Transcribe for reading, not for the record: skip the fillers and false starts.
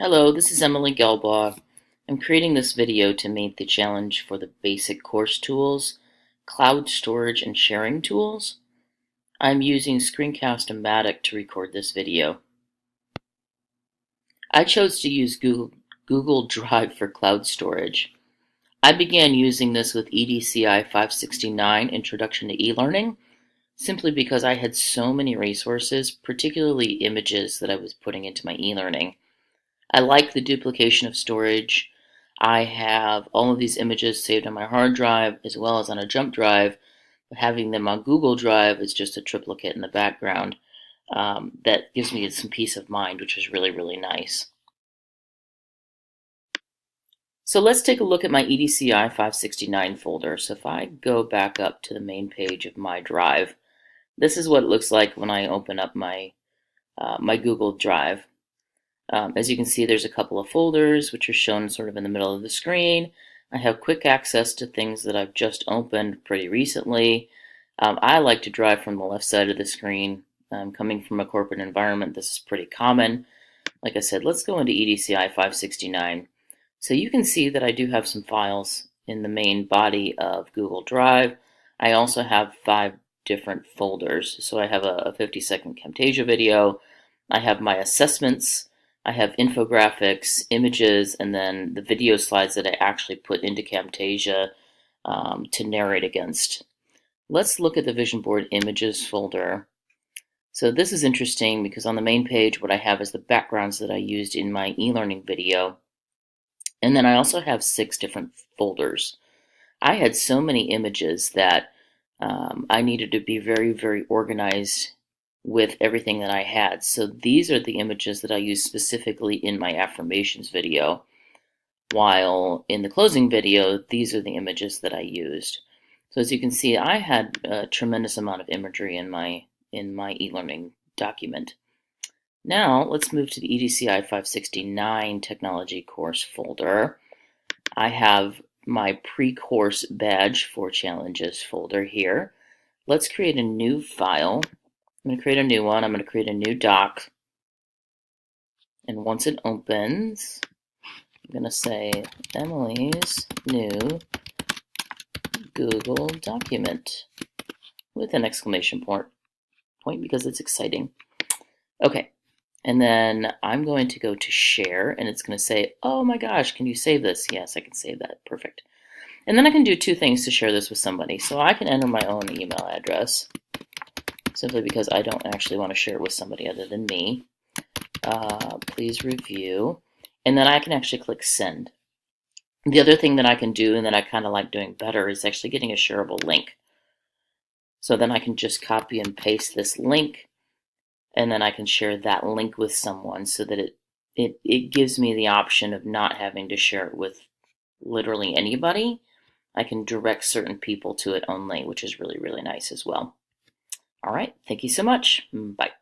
Hello, this is Emily Gelbaugh. I'm creating this video to meet the challenge for the basic course tools, cloud storage and sharing tools. I'm using Screencast-O-Matic to record this video. I chose to use Google Drive for cloud storage. I began using this with EDCI 569, Introduction to E-Learning, simply because I had so many resources, particularly images that I was putting into my e-learning. I like the duplication of storage. I have all of these images saved on my hard drive as well as on a jump drive, but having them on Google Drive is just a triplicate in the background. That gives me some peace of mind, which is really, really nice. So let's take a look at my EDCI 569 folder. So if I go back up to the main page of my drive, this is what it looks like when I open up my Google Drive. As you can see, there's a couple of folders which are shown sort of in the middle of the screen. I have quick access to things that I've just opened pretty recently. I like to drive from the left side of the screen. Coming from a corporate environment, this is pretty common. Like I said, let's go into EDCI 569. So you can see that I do have some files in the main body of Google Drive. I also have 5 different folders. So I have a 50-second Camtasia video. I have my assessments. I have infographics, images, and then the video slides that I actually put into Camtasia to narrate against. Let's look at the Vision Board Images folder. So this is interesting because on the main page, what I have is the backgrounds that I used in my e-learning video. And then I also have 6 different folders. I had so many images that I needed to be very, very organized with everything that I had. So these are the images that I used specifically in my affirmations video, while in the closing video, these are the images that I used. So as you can see, I had a tremendous amount of imagery in my e-learning document. Now let's move to the EDCI 569 technology course folder. I have my pre-course badge for challenges folder here. Let's create a new file. I'm going to create a new one. I'm going to create a new doc. And once it opens, I'm going to say Emily's new Google document with an exclamation point because it's exciting. Okay. And then I'm going to go to share, and it's going to say, oh my gosh, can you save this? Yes, I can save that. Perfect. And then I can do 2 things to share this with somebody. So I can enter my own email address, simply because I don't actually want to share it with somebody other than me. Please review. And then I can actually click send. The other thing that I can do, and that I kind of like doing better, is actually getting a shareable link. So then I can just copy and paste this link, and then I can share that link with someone so that it gives me the option of not having to share it with literally anybody. I can direct certain people to it only, which is really, really nice as well. All right, thank you so much. Bye.